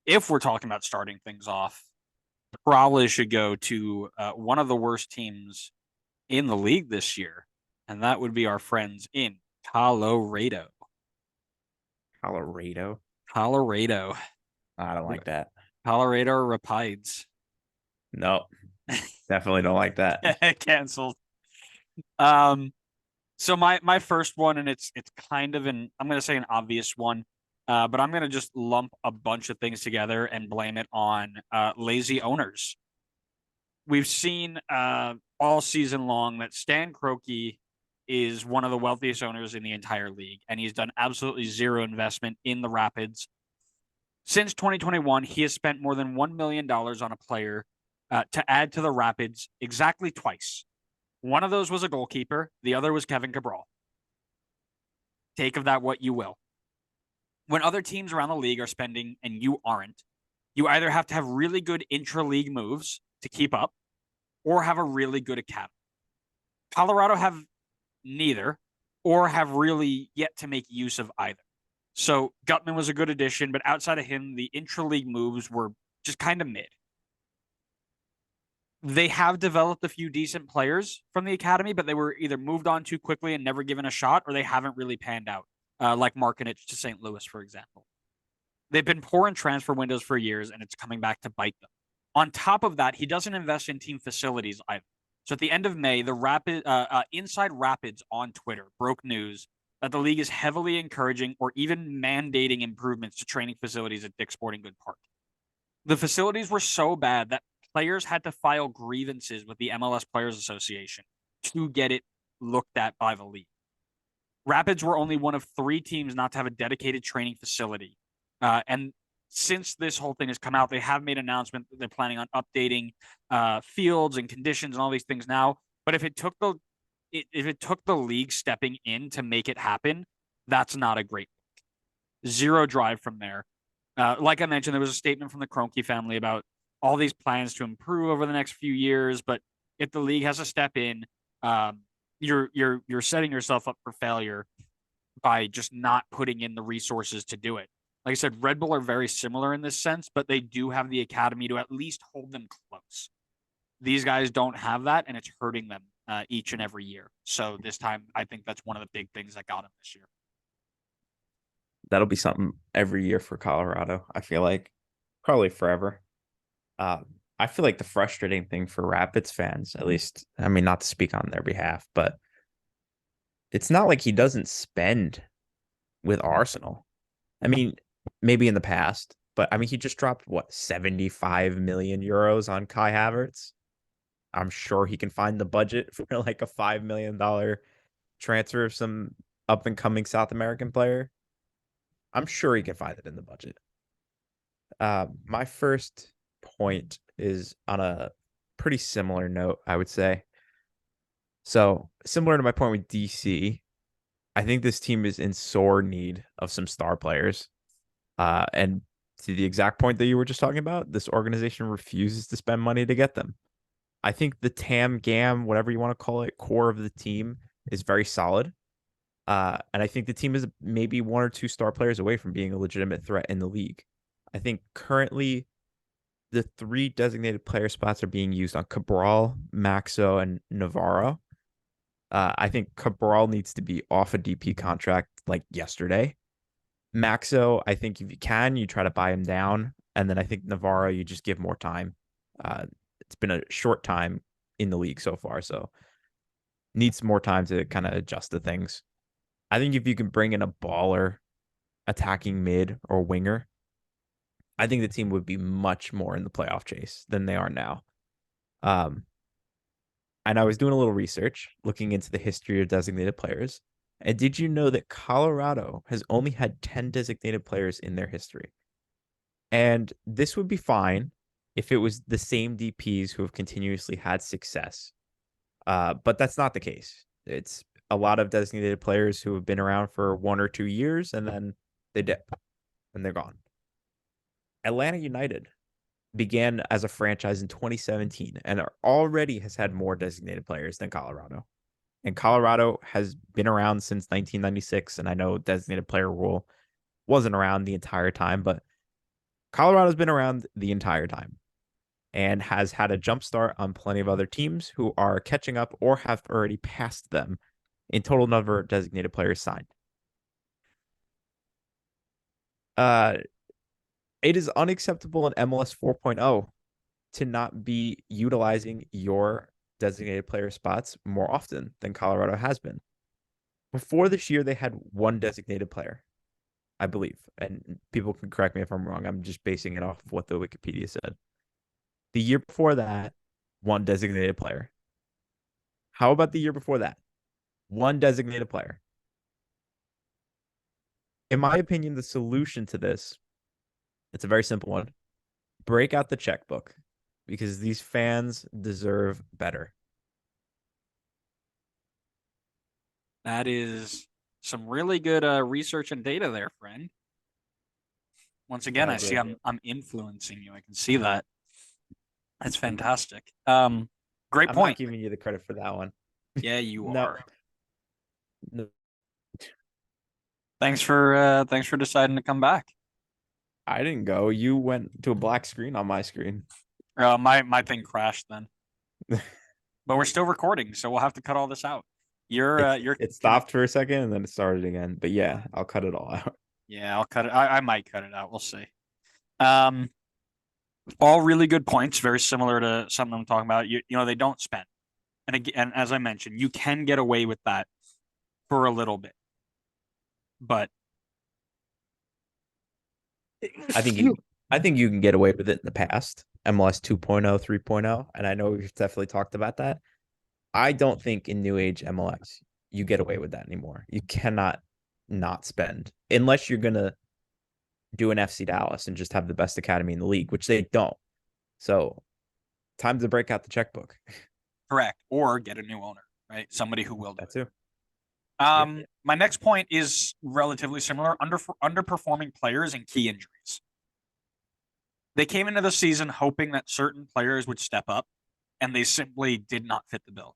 if we're talking about starting things off, probably should go to one of the worst teams in the league this year, and that would be our friends in Colorado. Colorado. Colorado. I don't like that. Colorado Rapides. No, definitely don't like that. Canceled. Um, so my first one, and it's kind of I'm gonna say an obvious one, but I'm gonna just lump a bunch of things together and blame it on lazy owners. We've seen all season long that Stan Kroenke is one of the wealthiest owners in the entire league, and he's done absolutely zero investment in the Rapids. Since 2021, he has spent more than $1 million on a player to add to the Rapids exactly twice. One of those was a goalkeeper, the other was Kevin Cabral. Take of that what you will. When other teams around the league are spending and you aren't, you either have to have really good intra league moves to keep up or have a really good academy. Colorado have neither or have really yet to make use of either. So Gutman was a good addition, but outside of him, the intra league moves were just kind of mid. They have developed a few decent players from the academy, but they were either moved on too quickly and never given a shot, or they haven't really panned out, like Markinich to St. Louis, for example. They've been poor in transfer windows for years, and it's coming back to bite them. On top of that, he doesn't invest in team facilities either. So at the end of May, the Inside Rapids on Twitter broke news that the league is heavily encouraging or even mandating improvements to training facilities at Dick's Sporting Goods Park. The facilities were so bad that players had to file grievances with the MLS Players Association to get it looked at by the league. Rapids were only one of 3 teams not to have a dedicated training facility. And since this whole thing has come out, they have made an announcement that they're planning on updating fields and conditions and all these things now. But if it took the league stepping in to make it happen, that's not a great look. Zero drive from there. Like I mentioned, there was a statement from the Kroenke family about all these plans to improve over the next few years. But if the league has to step in, you're setting yourself up for failure by just not putting in the resources to do it. Like I said, Red Bull are very similar in this sense, but they do have the academy to at least hold them close. These guys don't have that, and it's hurting them each and every year. So this time, I think that's one of the big things that got them this year. That'll be something every year for Colorado. I feel like probably forever. Uh, I feel like the frustrating thing for Rapids fans, at least, I mean, not to speak on their behalf, but it's not like he doesn't spend with Arsenal. I mean, maybe in the past, but I mean, he just dropped what 75 million euros on Kai Havertz. I'm sure he can find the budget for like a $5 million transfer of some up and coming South American player. I'm sure he can find it in the budget. My first point is on a pretty similar note, I would say. So, similar to my point with DC, I think this team is in sore need of some star players. And to the exact point that you were just talking about, this organization refuses to spend money to get them. I think the TAM, GAM, whatever you want to call it, core of the team is very solid. And I think the team is maybe 1 or 2 star players away from being a legitimate threat in the league. I think currently the 3 designated player spots are being used on Cabral, Maxo, and Navarro. I think Cabral needs to be off a DP contract like yesterday. Maxo, I think if you can, you try to buy him down. And then I think Navarro, you just give more time. It's been a short time in the league so far, so needs more time to kind of adjust to things. I think if you can bring in a baller attacking mid or winger, I think the team would be much more in the playoff chase than they are now. Um, and I was doing a little research looking into the history of designated players. And did you know that Colorado has only had 10 designated players in their history? And this would be fine if it was the same DPs who have continuously had success. But that's not the case. It's a lot of designated players who have been around for 1 or 2 years and then they dip and they're gone. Atlanta United began as a franchise in 2017 and already has had more designated players than Colorado. And Colorado has been around since 1996. And I know designated player rule wasn't around the entire time, but Colorado's been around the entire time and has had a jump start on plenty of other teams who are catching up or have already passed them in total number of designated players signed. Uh, it is unacceptable in MLS 4.0 to not be utilizing your designated player spots more often than Colorado has been. Before this year, they had one designated player, I believe. And people can correct me if I'm wrong. I'm just basing it off of what the Wikipedia said. The year before that, one designated player. How about the year before that? One designated player. In my opinion, the solution to this, it's a very simple one. Break out the checkbook because these fans deserve better. That is some really good research and data there, friend. Once again, All I see good. I'm influencing you. I can see that. That's fantastic. Great I'm not point. giving you the credit for that one. Yeah, you No, are. no. Thanks for deciding to come back. I didn't go. You went to a black screen on my screen. My thing crashed then, but we're still recording, so we'll have to cut all this out. You're It stopped for a second and then it started again. But yeah, I'll cut it all out. Yeah, I'll cut it. I might cut it out. We'll see. Um, all really good points, very similar to something I'm talking about. You know, they don't spend. And again, as I mentioned, you can get away with that for a little bit. But I think you I think you can get away with it in the past. MLS 2.0, 3.0, and I know we've definitely talked about that. I don't think in new age MLS you get away with that anymore. You cannot not spend unless you're gonna do an FC Dallas and just have the best academy in the league, which they don't. So time to break out the checkbook. correct. Or get a new owner, right? Somebody who will do That it. too. Yep. My next point is relatively similar. Underperforming players and key injuries. They came into the season hoping that certain players would step up, and they simply did not fit the bill.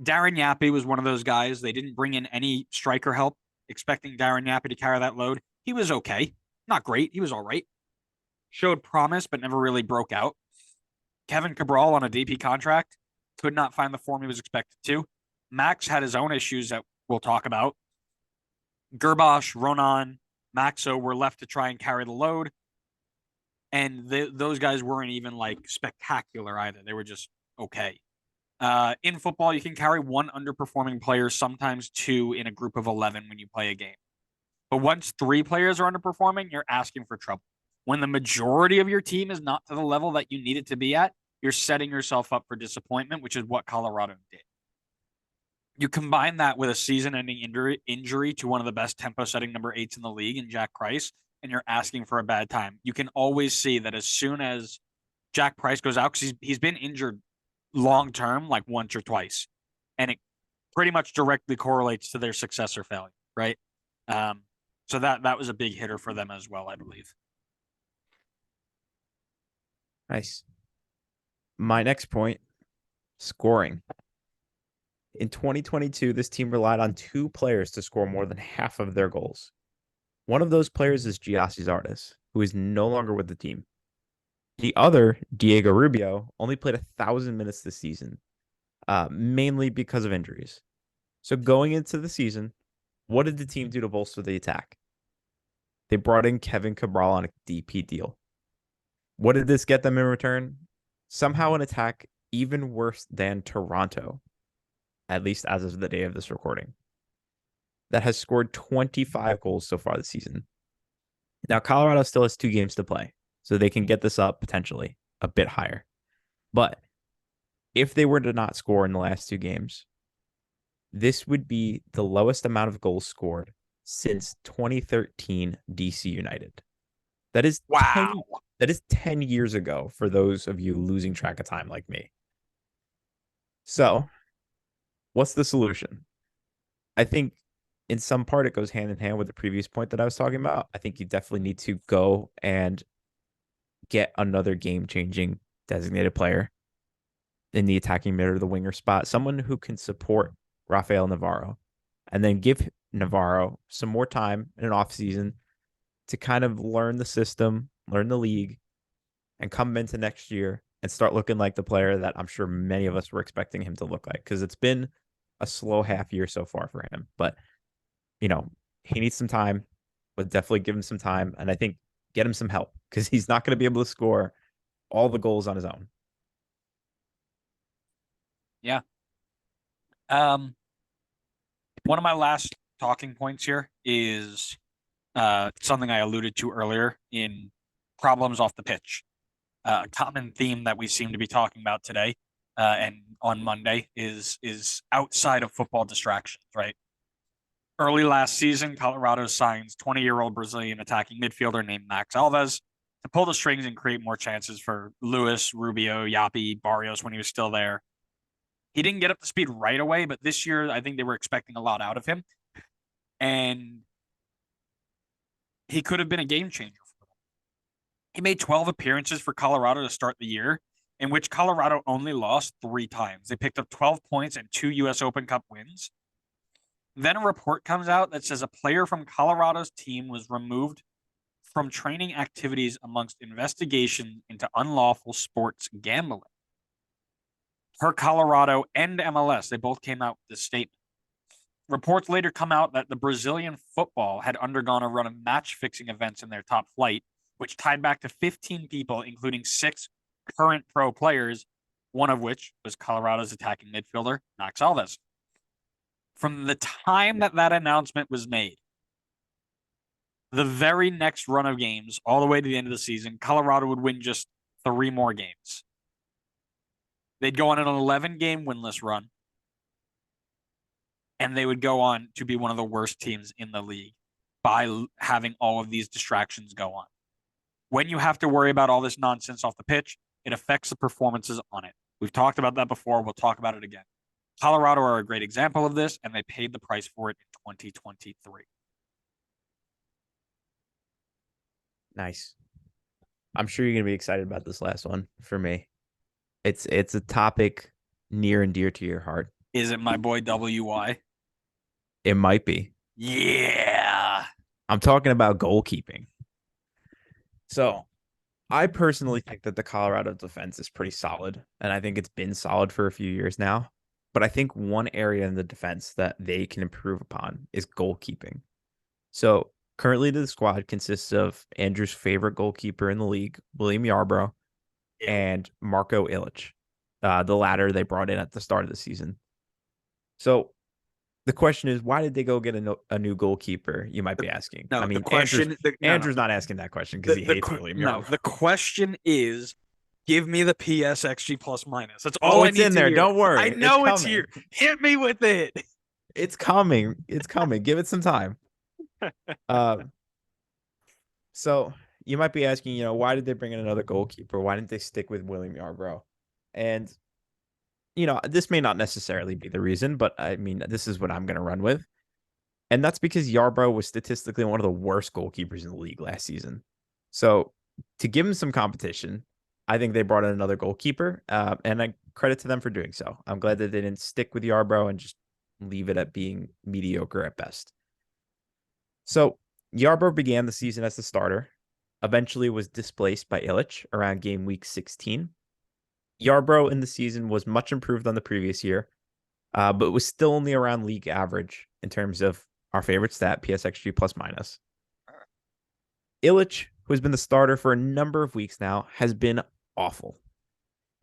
Darren Yappy was one of those guys. They didn't bring in any striker help, expecting Darren Yappy to carry that load. He was okay. Not great. He was all right. Showed promise, but never really broke out. Kevin Cabral on a DP contract could not find the form he was expected to. Max had his own issues that we'll talk about. Gerbosh, Ronan, Maxo were left to try and carry the load. And those guys weren't even like spectacular either. They were just okay. In football, you can carry one underperforming player, sometimes two in a group of 11 when you play a game. But once three players are underperforming, you're asking for trouble. When the majority of your team is not to the level that you need it to be at, you're setting yourself up for disappointment, which is what Colorado did. You combine that with a season-ending injury to one of the best tempo-setting number 8s in the league in Jack Price, and you're asking for a bad time. You can always see that as soon as Jack Price goes out, because he's been injured long-term, like once or twice, and it pretty much directly correlates to their success or failure, right? So that was a big hitter for them as well, I believe. Nice. My next point, scoring. In 2022, this team relied on two players to score more than half of their goals. One of those players is Giassi Zardes, who is no longer with the team. The other, Diego Rubio, only played 1,000 minutes this season, mainly because of injuries. So going into the season, what did the team do to bolster the attack? They brought in Kevin Cabral on a DP deal. What did this get them in return? Somehow an attack even worse than Toronto, at least as of the day of this recording, that has scored 25 goals so far this season. Now, Colorado still has 2 games to play, so they can get this up potentially a bit higher. But if they were to not score in the last 2 games, this would be the lowest amount of goals scored since 2013 DC United. That is Wow. that is 10 years ago for those of you losing track of time like me. So, what's the solution? I think in some part it goes hand in hand with the previous point that I was talking about. I think you definitely need to go and get another game-changing designated player in the attacking mid or the winger spot, someone who can support Rafael Navarro, and then give Navarro some more time in an offseason to kind of learn the system, learn the league, and come into next year and start looking like the player that I'm sure many of us were expecting him to look like. Because it's been a slow half year so far for him. But, you know, he needs some time, but definitely give him some time. And I think get him some help because he's not going to be able to score all the goals on his own. Yeah. One of my last talking points here is something I alluded to earlier in problems off the pitch. A common theme that we seem to be talking about today and on Monday is outside of football distractions, right? Early last season, Colorado signs 20-year-old Brazilian attacking midfielder named Max Alves to pull the strings and create more chances for Lewis, Rubio, Yapi, Barrios when he was still there. He didn't get up to speed right away, but this year I think they were expecting a lot out of him, and he could have been a game changer for them. He made 12 appearances for Colorado to start the year, in which Colorado only lost 3 times. They picked up 12 points and 2 U.S. Open Cup wins. Then a report comes out that says a player from Colorado's team was removed from training activities amongst investigation into unlawful sports gambling. Per Colorado and MLS, they both came out with this statement. Reports later come out that the Brazilian football had undergone a run of match-fixing events in their top flight, which tied back to 15 people, including 6 current pro players, one of which was Colorado's attacking midfielder, Max Alves. From the time that announcement was made, the very next run of games, all the way to the end of the season, Colorado would win just 3 more games. They'd go on an 11-game winless run, and they would go on to be one of the worst teams in the league by having all of these distractions go on. When you have to worry about all this nonsense off the pitch, it affects the performances on it. We've talked about that before. We'll talk about it again. Colorado are a great example of this, and they paid the price for it in 2023. Nice. I'm sure you're going to be excited about this last one for me. It's a topic near and dear to your heart. Is it my boy WY? It might be. Yeah. I'm talking about goalkeeping. So I personally think that the Colorado defense is pretty solid, and I think it's been solid for a few years now. But I think one area in the defense that they can improve upon is goalkeeping. So currently the squad consists of Andrew's favorite goalkeeper in the league, William Yarbrough, and Marco Illich. The latter they brought in at the start of the season. So the question is, why did they go get a new goalkeeper? You might be asking. No, I mean, the question. Andrew's not asking that question because he hates William Yarbrough. No, the question is, give me the PSXG plus minus. That's all I it's need in to there. hear. Don't worry. I know it's coming. here. Hit me with it. It's coming. It's coming. Give it some time. So you might be asking, why did they bring in another goalkeeper? Why didn't they stick with William Yarbrough? And this may not necessarily be the reason, but I mean, this is what I'm going to run with. And that's because Yarbrough was statistically one of the worst goalkeepers in the league last season. So to give him some competition, I think they brought in another goalkeeper, and I credit to them for doing so. I'm glad that they didn't stick with Yarbrough and just leave it at being mediocre at best. So Yarbrough began the season as the starter, eventually was displaced by Illich around game week 16. Yarbrough in the season was much improved on the previous year, but was still only around league average in terms of our favorite stat, PSXG plus minus. Illich, who has been the starter for a number of weeks now, has been awful.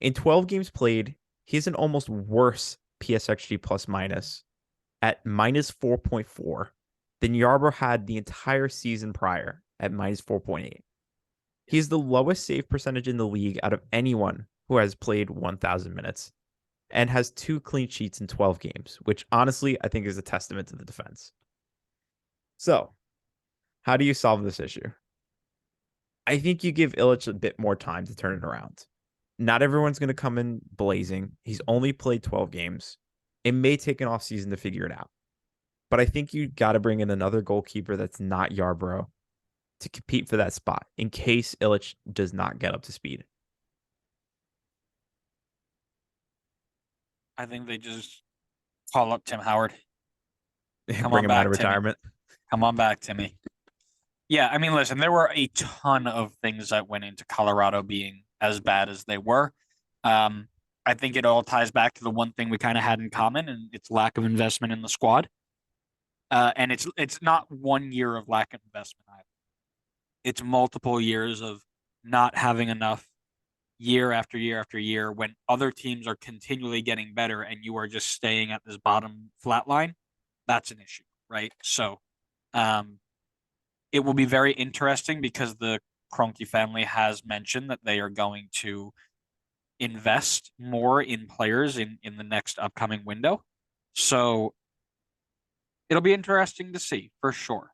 In 12 games played, he has an almost worse PSXG plus minus at minus 4.4 than Yarbrough had the entire season prior at minus 4.8. He's the lowest save percentage in the league out of anyone who has played 1,000 minutes and has 2 clean sheets in 12 games, which honestly I think is a testament to the defense. So, how do you solve this issue? I think you give Illich a bit more time to turn it around. Not everyone's going to come in blazing. He's only played 12 games. It may take an offseason to figure it out. But I think you got to bring in another goalkeeper that's not Yarbrough to compete for that spot in case Illich does not get up to speed. I think they just call up Tim Howard. Bring him out of retirement. Come on back, Timmy. Yeah, I mean, listen, there were a ton of things that went into Colorado being as bad as they were. Um, I think it all ties back to the one thing we kind of had in common, and it's lack of investment in the squad. And it's not 1 year of lack of investment either. It's multiple years of not having enough year after year after year when other teams are continually getting better and you are just staying at this bottom flat line. That's an issue, right? So, um, it will be very interesting because the Kroenke family has mentioned that they are going to invest more in players in the next upcoming window. So it'll be interesting to see for sure.